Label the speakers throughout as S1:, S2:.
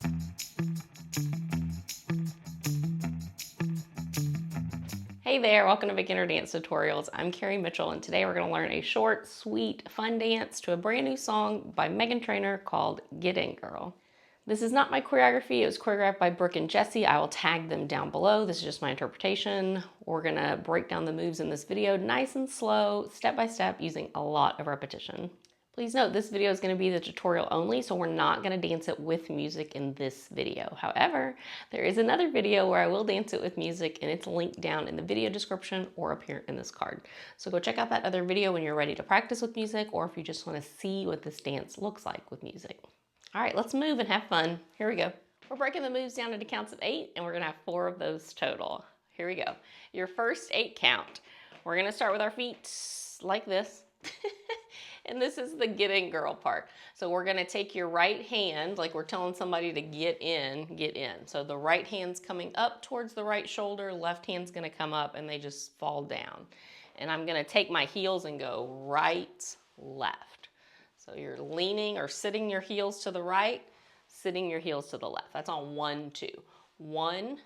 S1: Hey there, welcome to Beginner Dance Tutorials. I'm Carrie Mitchell, and today we're going to learn a short, sweet, fun dance to a brand new song by Meghan Trainor called Get In Girl. This is not my choreography. It was choreographed by Brooke and Jesse. I will tag them down below. This is just my interpretation. We're going to break down the moves in this video nice and slow, step by step, using a lot of repetition. Please note this video is going to be the tutorial only, so we're not going to dance it with music in this video. However, there is another video where I will dance it with music, and it's linked down in the video description or up here in this card. So go check out that other video when you're ready to practice with music, or if you just want to see what this dance looks like with music. All right, let's move and have fun. Here we go. We're breaking the moves down into counts of 8, and we're going to have 4 of those total. Here we go. Your first 8 count. We're going to start with our feet like this. And this is the get in girl part. So we're gonna take your right hand, like we're telling somebody to get in, get in. So the right hand's coming up towards the right shoulder, left hand's gonna come up, and they just fall down. And I'm gonna take my heels and go right, left. So you're leaning or sitting your heels to the right, sitting your heels to the left. That's on 1, 2. 1,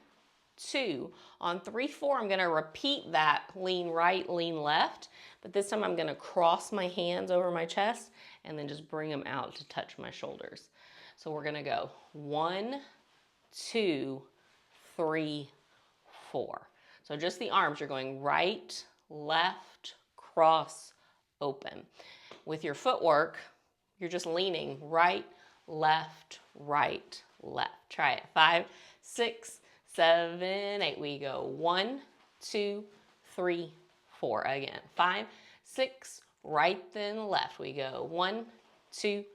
S1: 2. On 3, 4, I'm gonna repeat that lean right, lean left, but this time I'm gonna cross my hands over my chest and then just bring them out to touch my shoulders. So we're gonna go 1, 2, 3, 4. So just the arms, you're going right, left, cross, open. With your footwork, you're just leaning right, left, right, left. Try it. 5, 6, 7, 8. We go 1, 2, 3, 4. Again. 5, 6, right then left. We go 1, 2,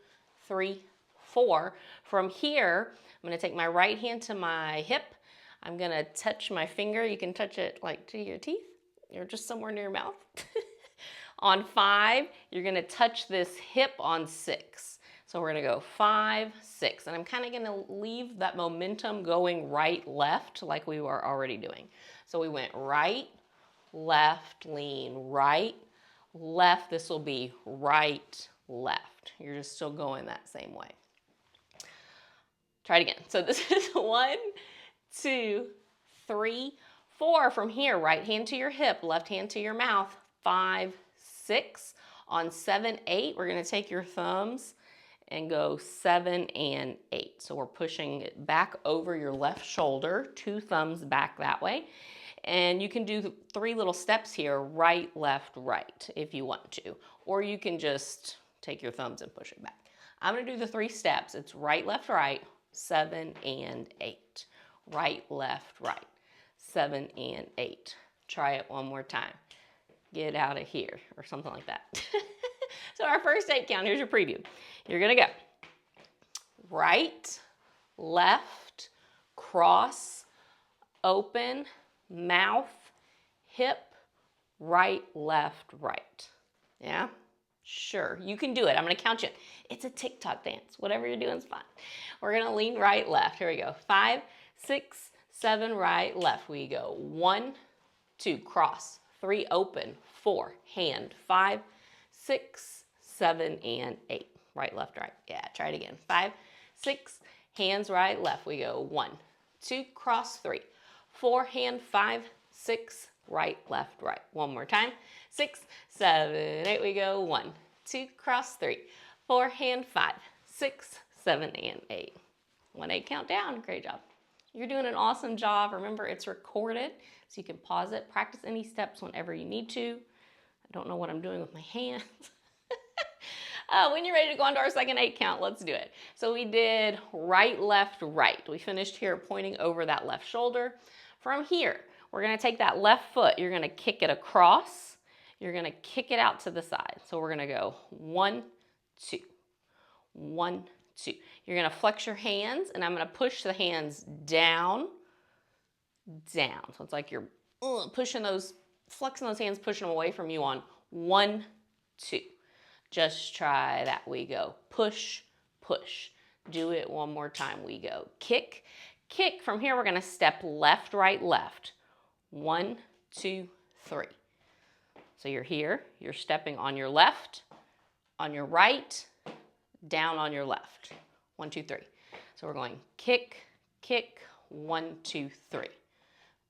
S1: 3, 4. From here, I'm going to take my right hand to my hip. I'm going to touch my finger. You can touch it like to your teeth or just somewhere near your mouth. On 5, you're going to touch this hip on 6. So we're gonna go 5, 6, and I'm kind of gonna leave that momentum going right, left, like we were already doing. So we went right, left, lean, right, left. This will be right, left. You're just still going that same way. Try it again. So this is 1, 2, 3, 4. From here, right hand to your hip, left hand to your mouth. 5, 6. On 7, 8, we're gonna take your thumbs and go 7 and 8. So we're pushing it back over your left shoulder, 2 thumbs back that way. And you can do 3 little steps here, right, left, right, if you want to. Or you can just take your thumbs and push it back. I'm gonna do the 3 steps. It's right, left, right, 7 and 8. Right, left, right, 7 and 8. Try it one more time. Get out of here, or something like that. So our first 8 count, here's your preview. You're gonna go right, left, cross, open, mouth, hip, right, left, right. Yeah? Sure, you can do it. I'm gonna count you. It's a TikTok dance. Whatever you're doing is fine. We're gonna lean right, left. Here we go. 5, 6, 7, right, left. We go 1, 2, cross, 3, open, 4, hand, 5, 6, 7, and 8. Right, left, right. Yeah, try it again. 5, 6, hands right, left. We go 1, 2, cross, 3, 4, hand, 5, 6, right, left, right. One more time. 6, 7, 8. We go 1, 2, cross, 3, 4, hand, 5, 6, 7, and 8. 1, 8 count down. Great job. You're doing an awesome job. Remember, it's recorded, so you can pause it. Practice any steps whenever you need to. I don't know what I'm doing with my hands. When you're ready to go on to our second 8 count, let's do it. So we did right, left, right. We finished here pointing over that left shoulder. From here, we're gonna take that left foot. You're gonna kick it across. You're gonna kick it out to the side. So we're gonna go 1, 2, 1, 2. You're gonna flex your hands, and I'm gonna push the hands down, down. So it's like you're pushing those, flexing those hands, pushing them away from you on 1, 2. Just try that. We go push, push. Do it one more time. We go kick, kick. From here, we're gonna step left, right, left. 1, 2, 3. So you're here, you're stepping on your left, on your right, down on your left. 1, 2, 3. So we're going kick, kick, 1, 2, 3.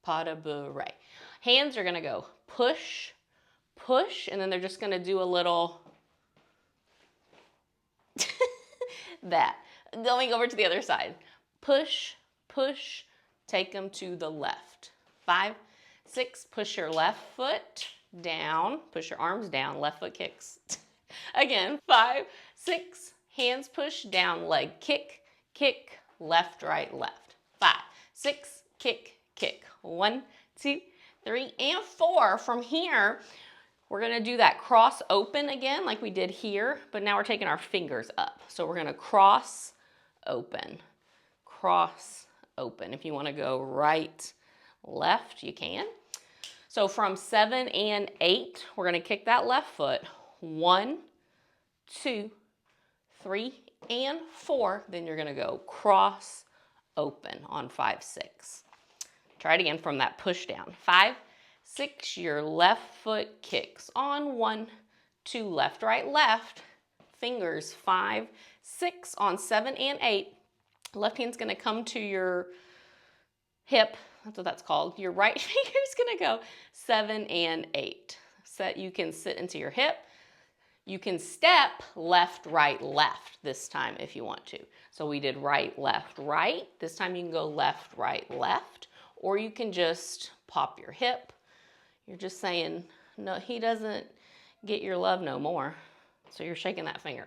S1: Pas de bourrée. Hands are gonna go push, push, and then they're just gonna do a little that. Going over to the other side. Push, push, take them to the left. 5, 6, push your left foot down, push your arms down, left foot kicks. Again, 5, 6, hands push down, leg kick, kick, left, right, left. 5, 6, kick, kick. 1, 2, 3, and 4. From here, we're gonna do that cross open again like we did here, but now we're taking our fingers up. So we're gonna cross, open, cross, open. If you wanna go right, left, you can. So from 7 and 8, we're gonna kick that left foot. 1, 2, 3, and 4. Then you're gonna go cross, open on 5, 6. Try it again from that push down. 5, 6, your left foot kicks on 1, 2, left, right, left. Fingers 5, 6 on 7 and 8. Left hand's gonna come to your hip. That's what that's called. Your right finger's gonna go 7 and 8. So you can sit into your hip. You can step left, right, left this time if you want to. So we did right, left, right. This time you can go left, right, left. Or you can just pop your hip. You're just saying, no, he doesn't get your love no more. So you're shaking that finger.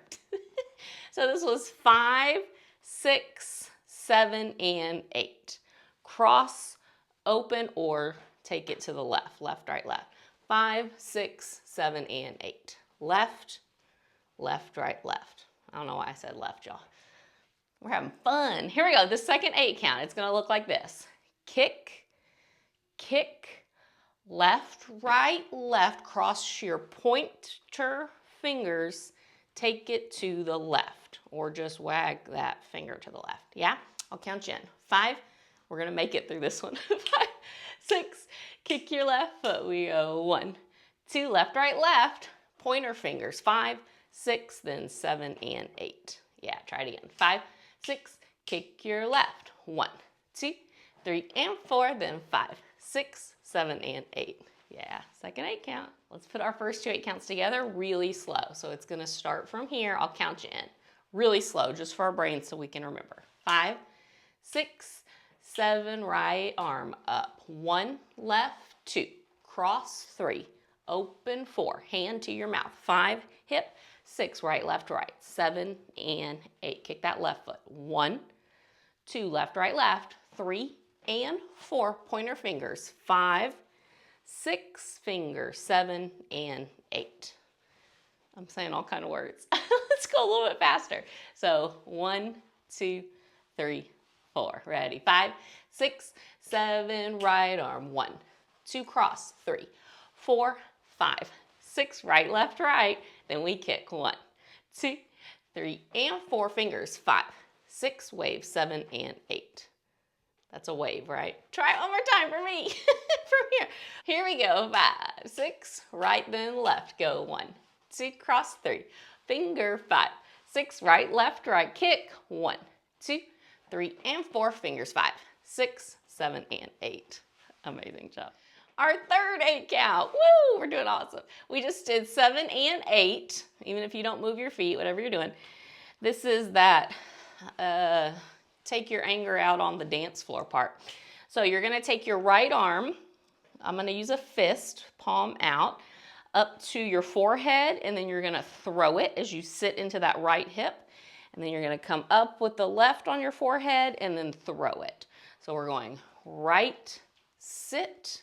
S1: So this was 5, 6, 7, and 8. Cross, open, or take it to the left. Left, right, left. 5, 6, 7, and 8. Left, left, right, left. I don't know why I said left, y'all. We're having fun. Here we go. The second 8 count. It's going to look like this. Kick, kick, left, right, left. Cross your pointer fingers. Take it to the left. Or just wag that finger to the left. Yeah? I'll count you in. 5. We're going to make it through this one. 5, 6. Kick your left foot. We go 1, 2. Left, right, left. Pointer fingers. 5, 6. Then 7 and 8. Yeah, try it again. 5, 6. Kick your left. 1, 2, 3, and 4. Then 5, 6, 7, and 8. Yeah, second 8 count. Let's put our first 2 8 counts together really slow. So it's going to start from here. I'll count you in. Really slow, just for our brains so we can remember. 5, 6, 7, right arm up. 1, left, 2. Cross, 3. Open, 4. Hand to your mouth. 5, hip. 6, right, left, right. 7 and 8. Kick that left foot. 1, 2, left, right, left. 3 and 4. Pointer fingers. 5, 6 fingers. 7 and 8. I'm saying all kind of words. Let's go a little bit faster. So 1, 2, 3, 4. Ready? 5, 6, 7, right arm. 1, 2, cross. 3, 4, 5, 6, right, left, right. Then we kick 1, 2, 3, and 4 fingers. 5, 6, wave. 7 and 8. That's a wave, right? Try it one more time for me. From here. Here we go. 5, 6, right, then left. Go 1, 2, cross. 3. Finger 5, 6, right, left, right. Kick 1, 2, 3, and 4 fingers. 5, 6, 7, and 8. Amazing job. Our third 8 count. Woo! We're doing awesome. We just did 7 and 8. Even if you don't move your feet, whatever you're doing. This is that take your anger out on the dance floor part. So you're going to take your right arm. I'm going to use a fist, palm out, up to your forehead, and then you're going to throw it as you sit into that right hip. And then you're going to come up with the left on your forehead and then throw it. So we're going right, sit,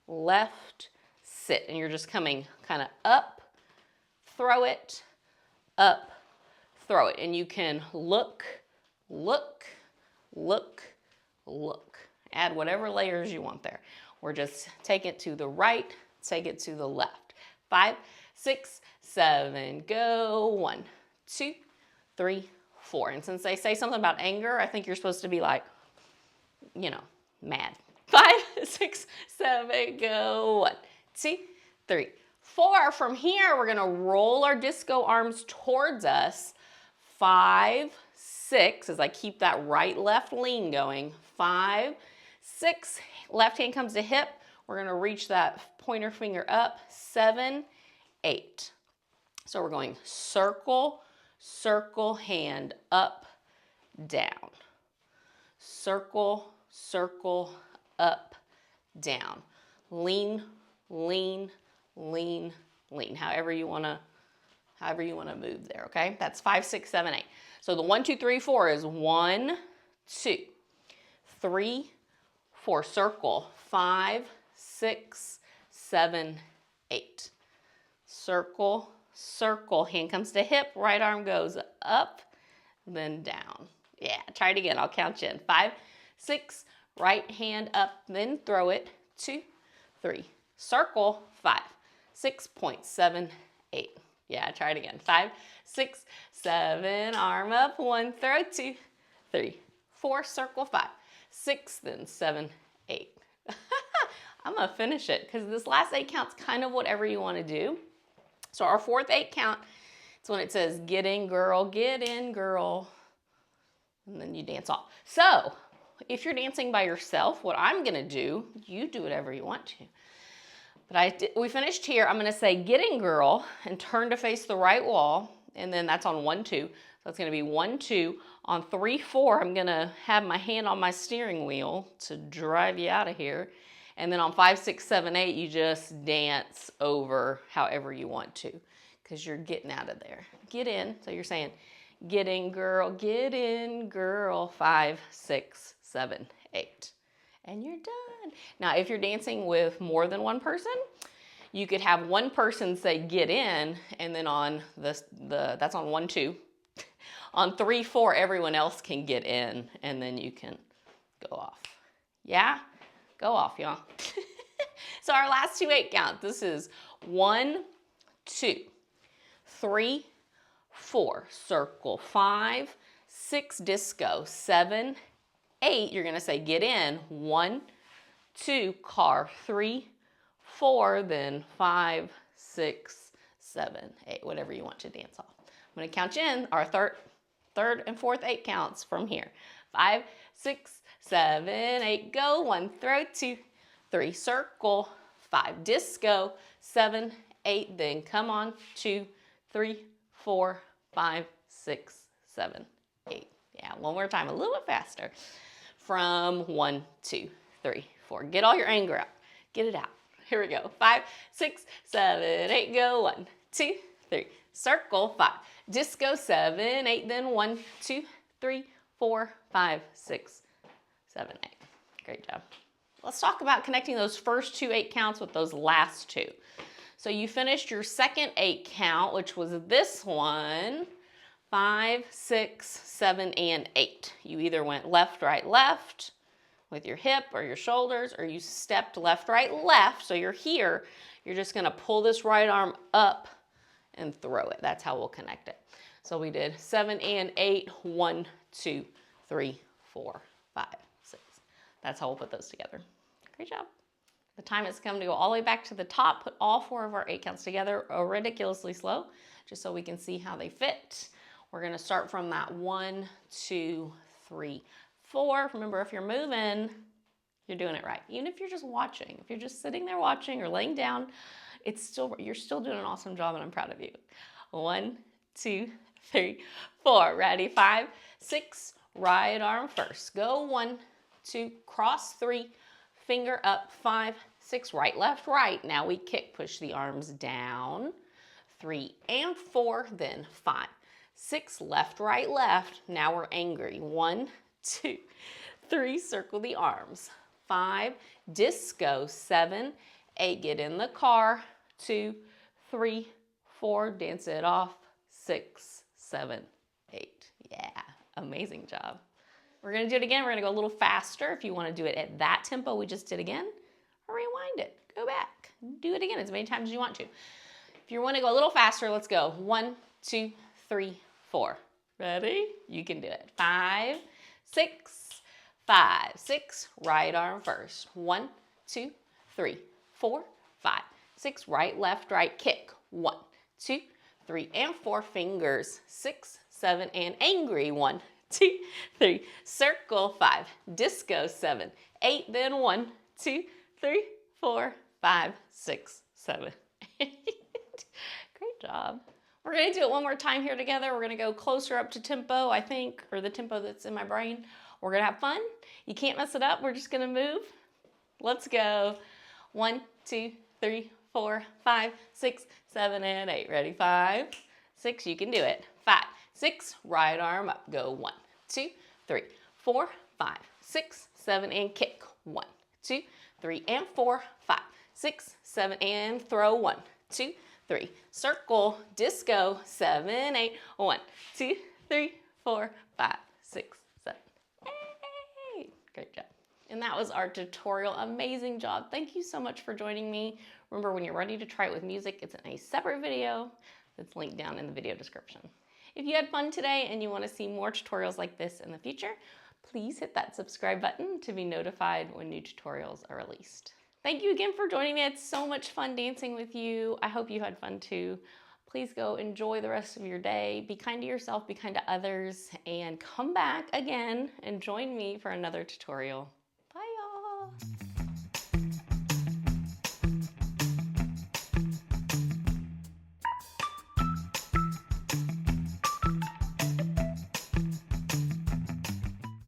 S1: left, sit. And you're just coming kind of up, throw it, up, throw it. And you can look, look, look, look. Add whatever layers you want there. Or just take it to the right, take it to the left. 5, 6, 7, go. 1, 2, 3, 4. And since they say something about anger, I think you're supposed to be like, you know, mad. 5, 6, 7, go. 1, 2, 3, 4. From here, we're going to roll our disco arms towards us. 5, 6, as I keep that right, left lean going. 5, 6, left hand comes to hip. We're gonna reach that pointer finger up. 7, 8. So we're going circle, circle, hand up, down. Circle, circle, up, down. Lean, lean, lean, lean. However you wanna move there, okay? That's 5, 6, 7, 8. So the 1, 2, 3, 4 is 1, 2, 3, 4. Circle. 5, 6, 7, 8. Circle, circle. Hand comes to hip. Right arm goes up, then down. Yeah, try it again. I'll count you in. 5, 6, right hand up, then throw it. 2, 3. Circle. 5, 6.7, 8. Yeah, try it again. 5, 6, 7, arm up, 1, throw, 2, 3, 4, circle, 5, 6, then 7, 8. I'm gonna finish it because this last 8 count's kind of whatever you want to do. So our 4th 8 count, it's when it says get in girl, and then you dance off. So if you're dancing by yourself, what I'm gonna do, you do whatever you want to. But we finished here. I'm gonna say get in girl and turn to face the right wall, and then that's on 1, 2. So it's gonna be 1, 2. On 3, 4, I'm gonna have my hand on my steering wheel to drive you out of here. And then on 5, 6, 7, 8, you just dance over however you want to, because you're getting out of there. Get in, so you're saying, get in girl, 5, 6, 7, 8. And you're done. Now, if you're dancing with more than one person, you could have one person say get in, and then on that's on 1, 2. On 3, 4, everyone else can get in, and then you can go off. Yeah? Go off, y'all. So our last 2 8 counts. This is 1, 2, 3, 4. Circle. 5, 6, disco. 7, 8. You're gonna say get in. 1, 2, car. 3, 4. Then 5, 6, 7, 8. Whatever you want to dance off. I'm gonna count you in our third and 4th 8 counts from here. 5, 6, 7, 8, go. 1, throw, 2, 3, circle. 5, disco. 7, 8, then come on. 2, 3, 4, 5, 6, 7, 8. Yeah, one more time, a little bit faster. From 1, 2, 3, 4. Get all your anger out. Get it out. Here we go. 5, 6, 7, 8, go. 1, 2, 3. Circle. 5, disco. 7, 8, then 1, 2, 3, 4, 5, 6, 7, 8. Great job. Let's talk about connecting those first 2 8 counts with those last 2. So you finished your second 8 count, which was this one, 5, 6, 7, and 8. You either went left, right, left with your hip or your shoulders, or you stepped left, right, left. So you're here, you're just gonna pull this right arm up and throw it. That's how we'll connect it. So we did 7 and 8, 1, 2, 3, 4, 5, 6. That's how we'll put those together. Great job. The time has come to go all the way back to the top, put all 4 of our 8 counts together ridiculously slow, just so we can see how they fit. We're gonna start from that 1, 2, 3, 4. Remember, if you're moving, you're doing it right. Even if you're just watching, if you're just sitting there watching or laying down, you're still doing an awesome job, and I'm proud of you. 1, 2, 3, 4. Ready? 5, 6, right arm first. Go 1, 2, cross 3, finger up. 5, 6, right, left, right. Now we kick, push the arms down. 3 and 4, then 5, 6, left, right, left. Now we're angry. 1, 2, 3, circle the arms. 5, disco. 7, 8, get in the car. 2, 3, 4, dance it off. 6, 7, 8. Yeah, amazing job. We're gonna do it again. We're gonna go a little faster. If you wanna do it at that tempo we just did again, or rewind it, go back, do it again as many times as you want to. If you wanna go a little faster, let's go. 1, 2, 3, 4. Ready? You can do it. 5, 6, 5, 6, right arm first. 1, 2, 3, 4, 5, 6, right, left, right, kick. 1, 2, 3, and 4, fingers. 6, 7, and angry. 1, 2, 3. Circle 5. Disco 7, 8. Then 1, 2, 3, 4, 5, 6, 7, 8. Great job. We're going to do it one more time here together. We're going to go closer up to tempo, I think, or the tempo that's in my brain. We're going to have fun. You can't mess it up. We're just going to move. Let's go. 1, 2, 3, 4, 5, 6, 7, and 8. Ready? 5, 6. You can do it. 5, 6. Right arm up. Go. 1, 2, 3, 4, 5, 6, 7, and kick. 1, 2, 3, and 4, 5, 6, 7, and throw. 1, 2, 3. Circle, disco, 7, 8. 1, 2, 3, 4, 5, 6, 7, 8. Great job. And that was our tutorial. Amazing job. Thank you so much for joining me. Remember, when you're ready to try it with music, it's in a separate video that's linked down in the video description. If you had fun today and you want to see more tutorials like this in the future, please hit that subscribe button to be notified when new tutorials are released. Thank you again for joining me. It's so much fun dancing with you. I hope you had fun too. Please go enjoy the rest of your day. Be kind to yourself, be kind to others, and come back again and join me for another tutorial. Bye, y'all.